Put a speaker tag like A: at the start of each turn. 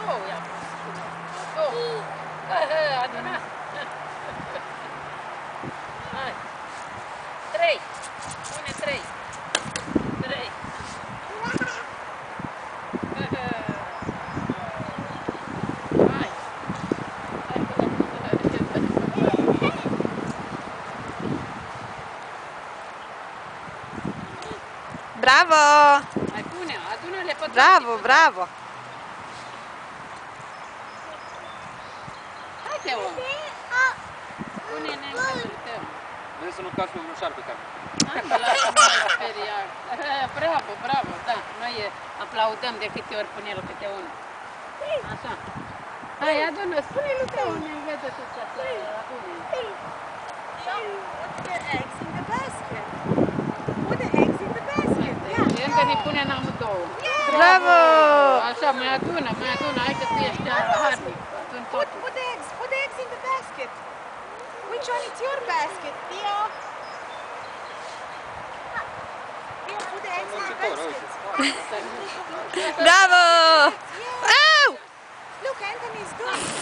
A: Două i-a pus. Două. Aduna. Hai. 3. Pune 3. 3. Hai.
B: Bravo!
A: Mai pune, adună-le pe toate.
B: Bravo, bravo!
A: Hai, Teo. Pune-ne în cadrul tău.
C: Vrei să nu cași pe vreun șarpe care.
A: Hai, mă, lasă-mă speriat. Bravo, bravo, da. Noi aplaudăm de câte ori pune el câte unul. Așa. Hai, adună, spune lui Teo, ne înveță tu să pune.
D: Put the eggs in the basket. Put the eggs in the basket. Yeah.
A: Încă ne pune în amândouă.
B: Bravo!
A: Așa, mai adună, hai că tu ești harnic. Adun totul.
D: Put the eggs. Put the eggs in the basket. Which one is your basket, Theo? Theo, put the eggs in the basket.
B: Bravo! Au!
D: Look, Anthony's doing.